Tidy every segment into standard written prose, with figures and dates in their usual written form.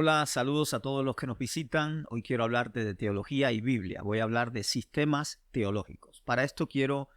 Hola, saludos a todos los que nos visitan. Hoy quiero hablarte de teología y Biblia. Voy a hablar de sistemas teológicos. Para esto quiero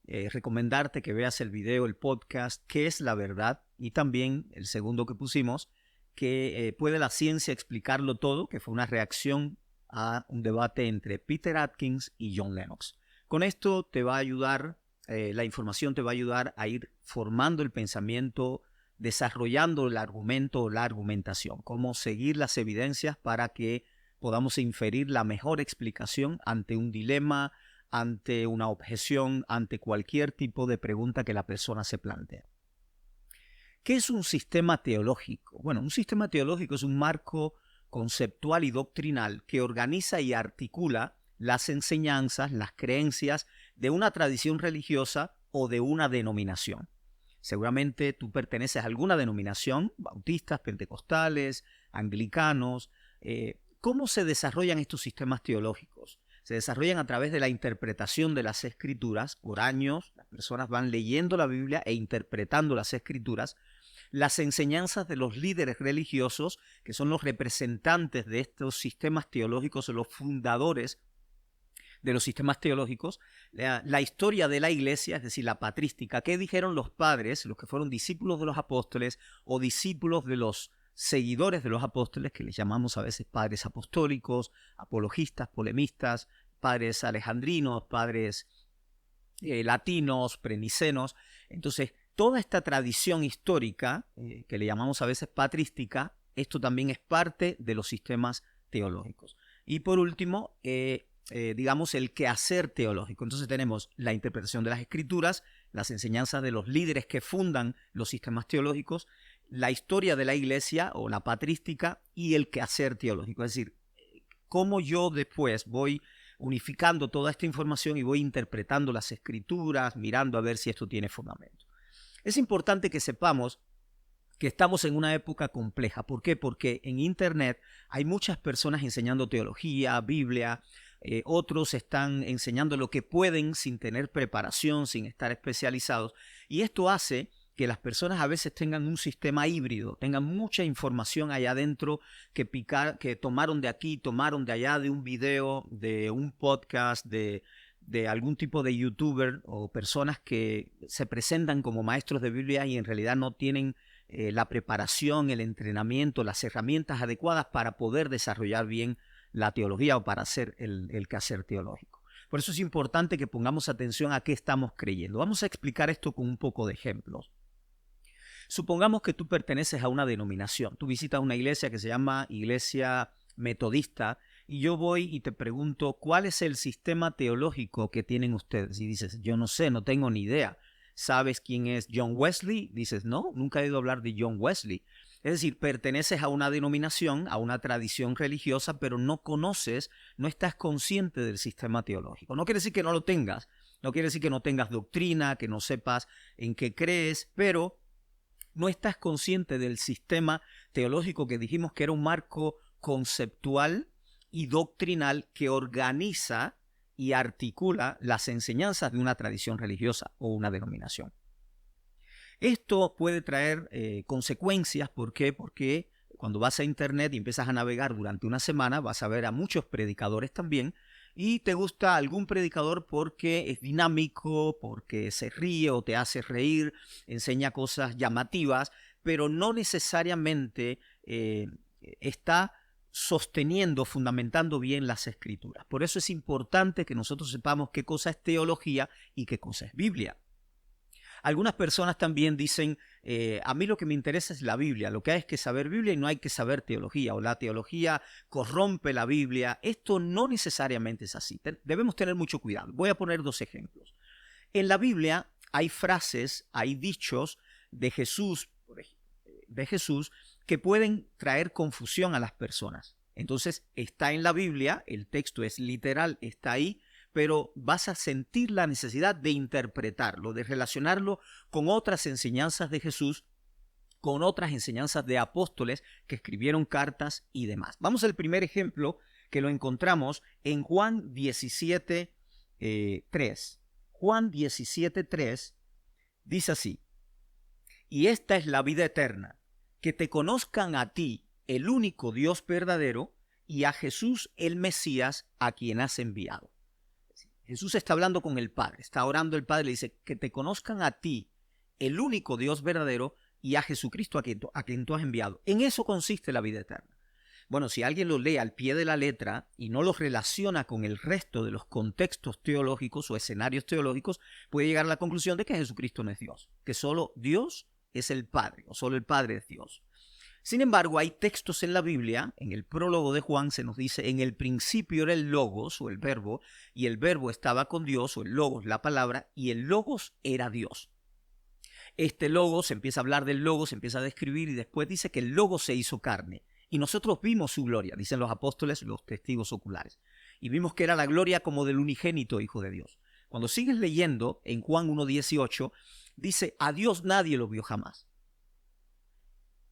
recomendarte que veas el video, el podcast, ¿Qué es la verdad? Y también el segundo que pusimos, que ¿puede la ciencia explicarlo todo? Que fue una reacción a un debate entre Peter Atkins y John Lennox. Con esto te va a ayudar, la información te va a ayudar a ir formando el pensamiento, desarrollando el argumento o la argumentación, cómo seguir las evidencias para que podamos inferir la mejor explicación ante un dilema, ante una objeción, ante cualquier tipo de pregunta que la persona se plantea. ¿Qué es un sistema teológico? Bueno, un sistema teológico es un marco conceptual y doctrinal que organiza y articula las enseñanzas, las creencias de una tradición religiosa o de una denominación. Seguramente tú perteneces a alguna denominación, bautistas, pentecostales, anglicanos. ¿Cómo se desarrollan estos sistemas teológicos? Se desarrollan a través de la interpretación de las escrituras. Por años las personas van leyendo la Biblia e interpretando las escrituras. Las enseñanzas de los líderes religiosos, que son los representantes de estos sistemas teológicos o los fundadores de los sistemas teológicos, la historia de la iglesia, es decir, la patrística, qué dijeron los padres, los que fueron discípulos de los apóstoles o discípulos de los seguidores de los apóstoles, que les llamamos a veces padres apostólicos, apologistas, polemistas, padres alejandrinos, padres latinos, prenicenos. Entonces, toda esta tradición histórica, que le llamamos a veces patrística, esto también es parte de los sistemas teológicos. Y por último, digamos, el quehacer teológico. Entonces tenemos la interpretación de las escrituras, las enseñanzas de los líderes que fundan los sistemas teológicos, la historia de la iglesia o la patrística y el quehacer teológico. Es decir, cómo yo después voy unificando toda esta información y voy interpretando las escrituras, mirando a ver si esto tiene fundamento. Es importante que sepamos que estamos en una época compleja. ¿Por qué? Porque en Internet hay muchas personas enseñando teología, Biblia, otros están enseñando lo que pueden sin tener preparación, sin estar especializados. Y esto hace que las personas a veces tengan un sistema híbrido, tengan mucha información allá adentro que tomaron de aquí, tomaron de allá, de un video, de un podcast, de algún tipo de youtuber o personas que se presentan como maestros de Biblia y en realidad no tienen la preparación, el entrenamiento, las herramientas adecuadas para poder desarrollar bien la teología o para hacer el quehacer teológico. Por eso es importante que pongamos atención a qué estamos creyendo. Vamos a explicar esto con un poco de ejemplos. Supongamos que tú perteneces a una denominación. Tú visitas una iglesia que se llama Iglesia Metodista y yo voy y te pregunto ¿cuál es el sistema teológico que tienen ustedes? Y dices, yo no sé, no tengo ni idea. ¿Sabes quién es John Wesley? Dices, no, nunca he oído hablar de John Wesley. Es decir, perteneces a una denominación, a una tradición religiosa, pero no conoces, no estás consciente del sistema teológico. No quiere decir que no lo tengas, no quiere decir que no tengas doctrina, que no sepas en qué crees, pero no estás consciente del sistema teológico que dijimos que era un marco conceptual y doctrinal que organiza y articula las enseñanzas de una tradición religiosa o una denominación. Esto puede traer consecuencias. ¿Por qué? Porque cuando vas a internet y empiezas a navegar durante una semana, vas a ver a muchos predicadores también, y te gusta algún predicador porque es dinámico, porque se ríe o te hace reír, enseña cosas llamativas, pero no necesariamente está sosteniendo, fundamentando bien las escrituras. Por eso es importante que nosotros sepamos qué cosa es teología y qué cosa es Biblia. Algunas personas también dicen, a mí lo que me interesa es la Biblia, lo que hay es que saber Biblia y no hay que saber teología, o la teología corrompe la Biblia. Esto no necesariamente es así, debemos tener mucho cuidado. Voy a poner dos ejemplos. En la Biblia hay frases, hay dichos de Jesús, que pueden traer confusión a las personas. Entonces está en la Biblia, el texto es literal, está ahí, pero vas a sentir la necesidad de interpretarlo, de relacionarlo con otras enseñanzas de Jesús, con otras enseñanzas de apóstoles que escribieron cartas y demás. Vamos al primer ejemplo, que lo encontramos en Juan 17, 3. Juan 17, 3 dice así: y esta es la vida eterna, que te conozcan a ti, el único Dios verdadero, y a Jesús el Mesías, a quien has enviado. Jesús está hablando con el Padre, está orando el Padre, le dice que te conozcan a ti, el único Dios verdadero, y a Jesucristo a quien tú has enviado. En eso consiste la vida eterna. Bueno, si alguien lo lee al pie de la letra y no lo relaciona con el resto de los contextos teológicos o escenarios teológicos, puede llegar a la conclusión de que Jesucristo no es Dios, que solo Dios es el Padre, o solo el Padre es Dios. Sin embargo, hay textos en la Biblia, en el prólogo de Juan se nos dice, en el principio era el Logos o el Verbo, y el Verbo estaba con Dios, o el Logos, la palabra, y el Logos era Dios. Este Logos, empieza a hablar del Logos, empieza a describir, y después dice que el Logos se hizo carne. Y nosotros vimos su gloria, dicen los apóstoles, los testigos oculares. Y vimos que era la gloria como del unigénito Hijo de Dios. Cuando sigues leyendo en Juan 1:18, dice, a Dios nadie lo vio jamás.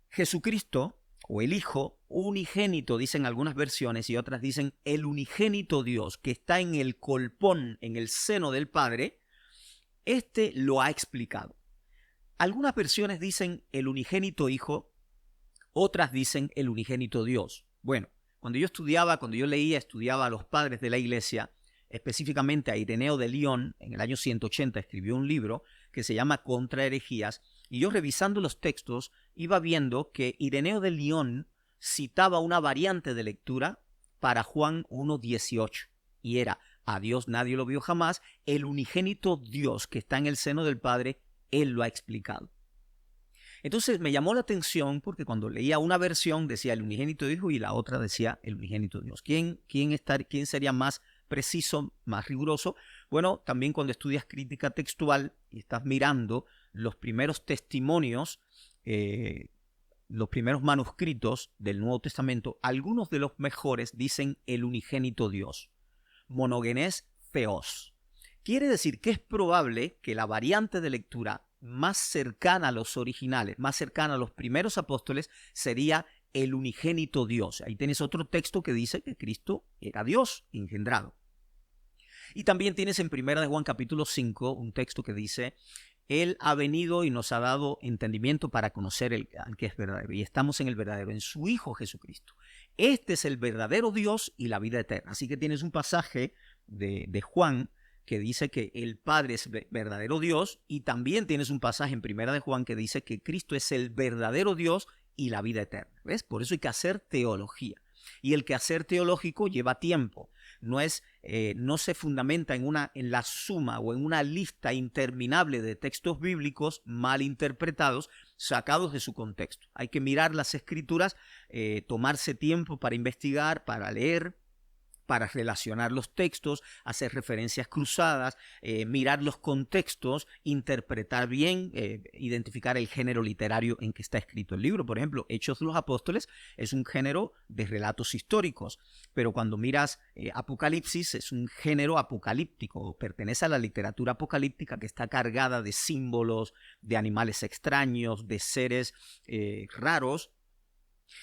Jesucristo, o el Hijo unigénito, dicen algunas versiones, y otras dicen el unigénito Dios, que está en el colpón, en el seno del Padre, este lo ha explicado. Algunas versiones dicen el unigénito Hijo, otras dicen el unigénito Dios. Bueno, cuando yo estudiaba a los padres de la iglesia, específicamente a Ireneo de Lyon, en el año 180 escribió un libro que se llama Contra herejías, y yo revisando los textos iba viendo que Ireneo de Lyon citaba una variante de lectura para Juan 1:18, y era, a Dios nadie lo vio jamás, el unigénito Dios que está en el seno del Padre, Él lo ha explicado. Entonces me llamó la atención porque cuando leía una versión decía el unigénito Hijo y la otra decía el unigénito Dios. ¿Quién sería más preciso, más riguroso? Bueno, también cuando estudias crítica textual y estás mirando los primeros testimonios, los primeros manuscritos del Nuevo Testamento, algunos de los mejores dicen el unigénito Dios, monogenes theos. Quiere decir que es probable que la variante de lectura más cercana a los originales, más cercana a los primeros apóstoles, sería el unigénito Dios. Ahí tienes otro texto que dice que Cristo era Dios engendrado. Y también tienes en 1 de Juan capítulo 5 un texto que dice, Él ha venido y nos ha dado entendimiento para conocer al que es verdadero. Y estamos en el verdadero, en su Hijo Jesucristo. Este es el verdadero Dios y la vida eterna. Así que tienes un pasaje de Juan que dice que el Padre es verdadero Dios, y también tienes un pasaje en 1 de Juan que dice que Cristo es el verdadero Dios y la vida eterna. ¿Ves? Por eso hay que hacer teología. Y el quehacer teológico lleva tiempo. No se fundamenta en la suma o en una lista interminable de textos bíblicos mal interpretados, sacados de su contexto. Hay que mirar las escrituras, tomarse tiempo para investigar, para leer, para relacionar los textos, hacer referencias cruzadas, mirar los contextos, interpretar bien, identificar el género literario en que está escrito el libro. Por ejemplo, Hechos de los Apóstoles es un género de relatos históricos, pero cuando miras Apocalipsis es un género apocalíptico, pertenece a la literatura apocalíptica que está cargada de símbolos, de animales extraños, de seres raros,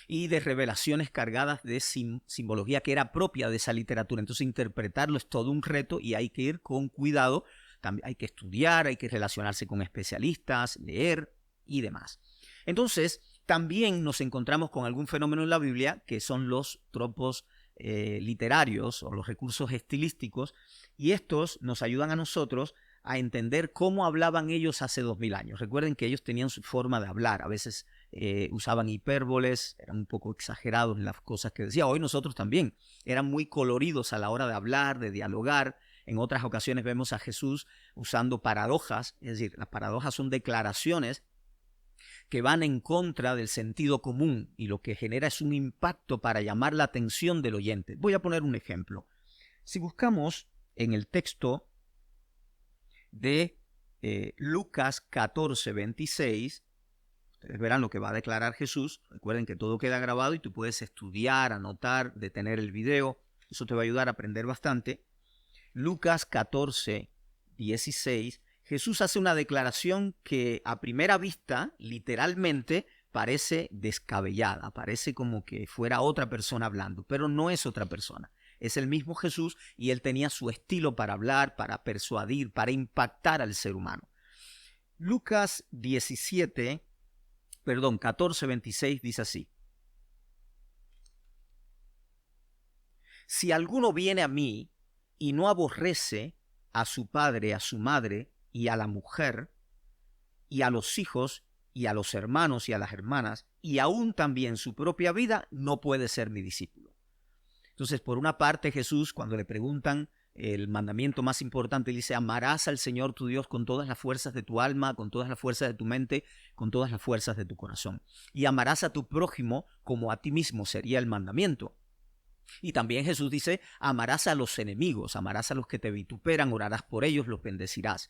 y de revelaciones cargadas de simbología que era propia de esa literatura. Entonces interpretarlo es todo un reto y hay que ir con cuidado. También hay que estudiar, hay que relacionarse con especialistas, leer y demás. Entonces también nos encontramos con algún fenómeno en la Biblia que son los tropos literarios o los recursos estilísticos, y estos nos ayudan a nosotros a entender cómo hablaban ellos hace 2000 años. Recuerden que ellos tenían su forma de hablar, a veces usaban hipérboles, eran un poco exagerados en las cosas que decían. Hoy nosotros también eran muy coloridos a la hora de hablar, de dialogar. En otras ocasiones vemos a Jesús usando paradojas, es decir, las paradojas son declaraciones que van en contra del sentido común y lo que genera es un impacto para llamar la atención del oyente. Voy a poner un ejemplo. Si buscamos en el texto de Lucas 14:26, ustedes verán lo que va a declarar Jesús. Recuerden que todo queda grabado y tú puedes estudiar, anotar, detener el video. Eso te va a ayudar a aprender bastante. Lucas 14:16, Jesús hace una declaración que a primera vista, literalmente, parece descabellada, parece como que fuera otra persona hablando, pero no es otra persona. Es el mismo Jesús y él tenía su estilo para hablar, para persuadir, para impactar al ser humano. Lucas 14:26 dice así: Si alguno viene a mí y no aborrece a su padre, a su madre y a la mujer y a los hijos y a los hermanos y a las hermanas y aún también su propia vida, no puede ser mi discípulo. Entonces, por una parte, Jesús, cuando le preguntan el mandamiento más importante, dice: amarás al Señor tu Dios con todas las fuerzas de tu alma, con todas las fuerzas de tu mente, con todas las fuerzas de tu corazón. Y amarás a tu prójimo como a ti mismo, sería el mandamiento. Y también Jesús dice: amarás a los enemigos, amarás a los que te vituperan, orarás por ellos, los bendecirás.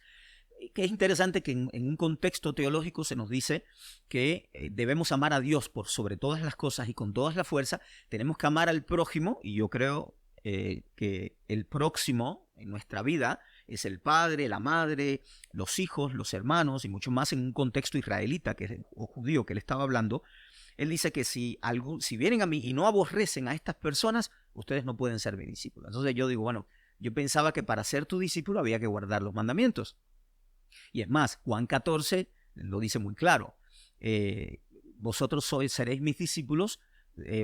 Que es interesante que en un contexto teológico se nos dice que debemos amar a Dios por sobre todas las cosas y con todas las fuerzas. Tenemos que amar al prójimo, y yo creo que el próximo en nuestra vida es el padre, la madre, los hijos, los hermanos, y mucho más en un contexto israelita o judío que él estaba hablando. Él dice que si vienen a mí y no aborrecen a estas personas, ustedes no pueden ser mis discípulos. Entonces yo digo, bueno, yo pensaba que para ser tu discípulo había que guardar los mandamientos. Y es más, Juan 14 lo dice muy claro. Vosotros seréis mis discípulos,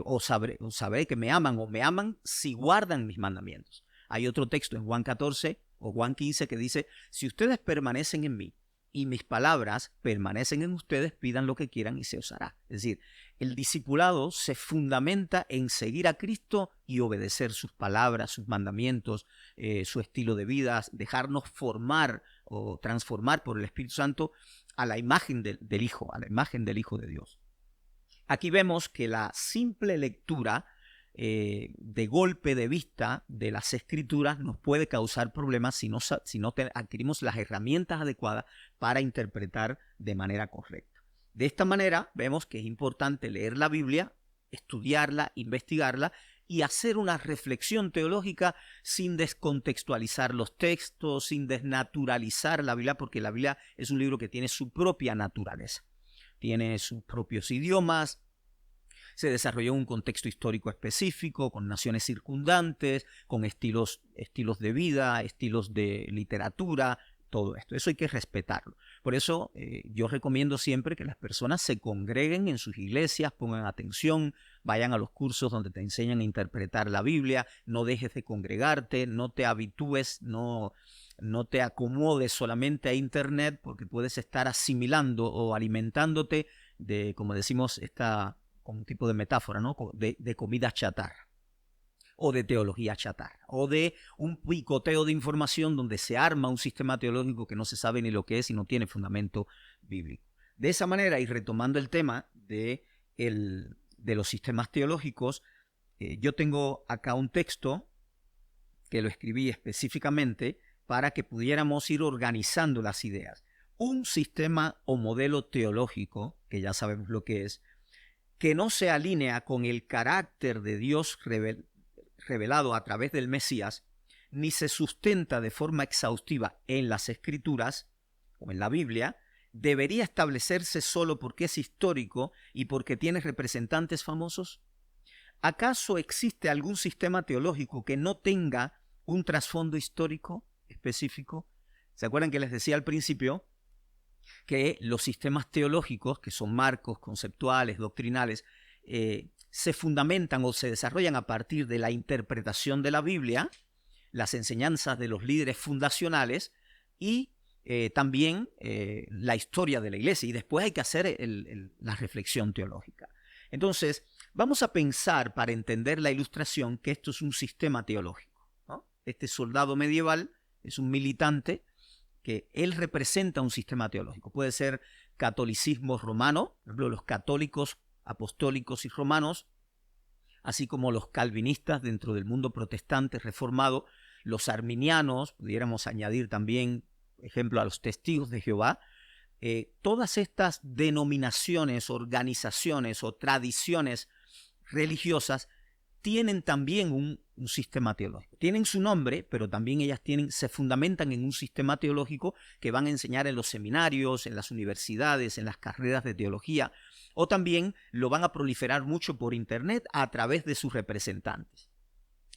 o sabréis que me aman, o me aman si guardan mis mandamientos. Hay otro texto en Juan 14 o Juan 15 que dice: si ustedes permanecen en mí y mis palabras permanecen en ustedes, pidan lo que quieran y se os hará. Es decir, el discipulado se fundamenta en seguir a Cristo y obedecer sus palabras, sus mandamientos, su estilo de vida, dejarnos formar o transformar por el Espíritu Santo a la imagen del Hijo, a la imagen del Hijo de Dios. Aquí vemos que la simple lectura de golpe de vista de las Escrituras nos puede causar problemas si no adquirimos las herramientas adecuadas para interpretar de manera correcta. De esta manera vemos que es importante leer la Biblia, estudiarla, investigarla y hacer una reflexión teológica sin descontextualizar los textos, sin desnaturalizar la Biblia, porque la Biblia es un libro que tiene su propia naturaleza. Tiene sus propios idiomas, se desarrolló en un contexto histórico específico, con naciones circundantes, con estilos de vida, estilos de literatura, todo esto. Eso hay que respetarlo. Por eso yo recomiendo siempre que las personas se congreguen en sus iglesias, pongan atención, vayan a los cursos donde te enseñan a interpretar la Biblia, no dejes de congregarte, no te habitúes, no te acomodes solamente a internet, porque puedes estar asimilando o alimentándote de, como decimos, como un tipo de metáfora, ¿no? de comida chatarra, o de teología chatarra, o de un picoteo de información donde se arma un sistema teológico que no se sabe ni lo que es y no tiene fundamento bíblico. De esa manera, y retomando el tema de los sistemas teológicos, yo tengo acá un texto que lo escribí específicamente para que pudiéramos ir organizando las ideas. Un sistema o modelo teológico, que ya sabemos lo que es, que no se alinea con el carácter de Dios revelado a través del Mesías, ni se sustenta de forma exhaustiva en las Escrituras o en la Biblia, debería establecerse solo porque es histórico y porque tiene representantes famosos. ¿Acaso existe algún sistema teológico que no tenga un trasfondo histórico específico? ¿Se acuerdan que les decía al principio que los sistemas teológicos, que son marcos conceptuales, doctrinales, se fundamentan o se desarrollan a partir de la interpretación de la Biblia, las enseñanzas de los líderes fundacionales y también la historia de la iglesia? Y después hay que hacer la reflexión teológica. Entonces, vamos a pensar, para entender la ilustración, que esto es un sistema teológico, ¿no? Este soldado medieval es un militante que él representa un sistema teológico. Puede ser catolicismo romano, por ejemplo, los católicos apostólicos y romanos, así como los calvinistas dentro del mundo protestante reformado, los arminianos, pudiéramos añadir también, por ejemplo, a los testigos de Jehová. Todas estas denominaciones, organizaciones o tradiciones religiosas tienen también un sistema teológico. Tienen su nombre, pero también ellas se fundamentan en un sistema teológico que van a enseñar en los seminarios, en las universidades, en las carreras de teología, o también lo van a proliferar mucho por internet a través de sus representantes.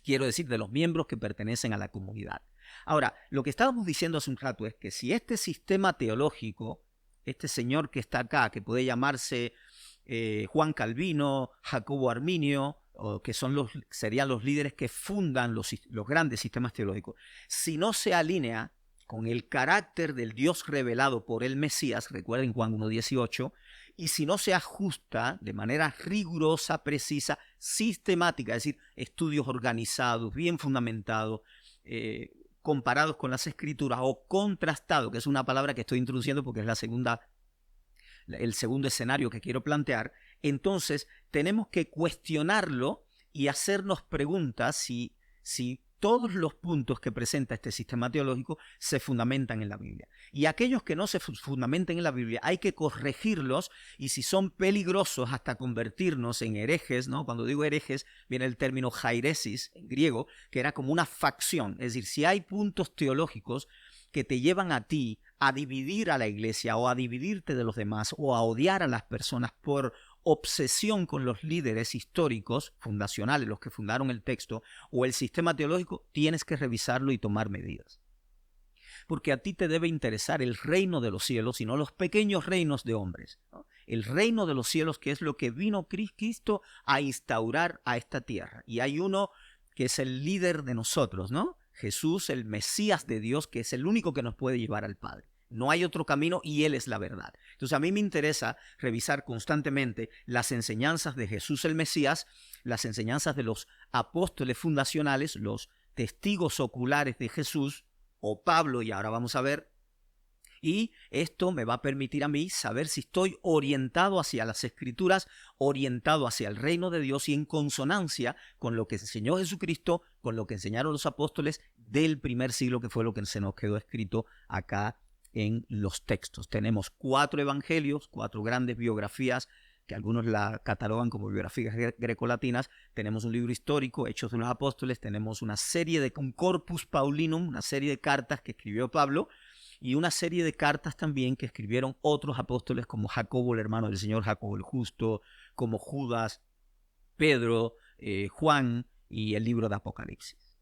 Quiero decir, de los miembros que pertenecen a la comunidad. Ahora, lo que estábamos diciendo hace un rato es que si este sistema teológico, este señor que está acá, que puede llamarse Juan Calvino, Jacobo Arminio, o que serían los líderes que fundan los grandes sistemas teológicos, si no se alinea con el carácter del Dios revelado por el Mesías, recuerden Juan 1:18, y si no se ajusta de manera rigurosa, precisa, sistemática, es decir, estudios organizados, bien fundamentados, comparados con las escrituras o contrastados, que es una palabra que estoy introduciendo porque es el segundo escenario que quiero plantear, entonces tenemos que cuestionarlo y hacernos preguntas si todos los puntos que presenta este sistema teológico se fundamentan en la Biblia. Y aquellos que no se fundamenten en la Biblia hay que corregirlos, y si son peligrosos hasta convertirnos en herejes, ¿no? Cuando digo herejes viene el término jairesis en griego, que era como una facción. Es decir, si hay puntos teológicos que te llevan a ti a dividir a la iglesia o a dividirte de los demás o a odiar a las personas por obsesión con los líderes históricos, fundacionales, los que fundaron el texto, o el sistema teológico, tienes que revisarlo y tomar medidas. Porque a ti te debe interesar el reino de los cielos y no los pequeños reinos de hombres, ¿no? El reino de los cielos, que es lo que vino Cristo a instaurar a esta tierra. Y hay uno que es el líder de nosotros, ¿no? Jesús, el Mesías de Dios, que es el único que nos puede llevar al Padre. No hay otro camino y Él es la verdad. Entonces a mí me interesa revisar constantemente las enseñanzas de Jesús el Mesías, las enseñanzas de los apóstoles fundacionales, los testigos oculares de Jesús, o Pablo, y ahora vamos a ver. Y esto me va a permitir a mí saber si estoy orientado hacia las Escrituras, orientado hacia el reino de Dios y en consonancia con lo que enseñó Jesucristo, con lo que enseñaron los apóstoles del primer siglo, que fue lo que se nos quedó escrito acá en los textos. Tenemos 4 evangelios, 4 grandes biografías, que algunos la catalogan como biografías grecolatinas. Tenemos un libro histórico, Hechos de los Apóstoles. Tenemos una serie de un corpus paulinum, una serie de cartas que escribió Pablo, y una serie de cartas también que escribieron otros apóstoles como Jacobo, el hermano del Señor, Jacobo el Justo, como Judas, Pedro, Juan, y el libro de Apocalipsis.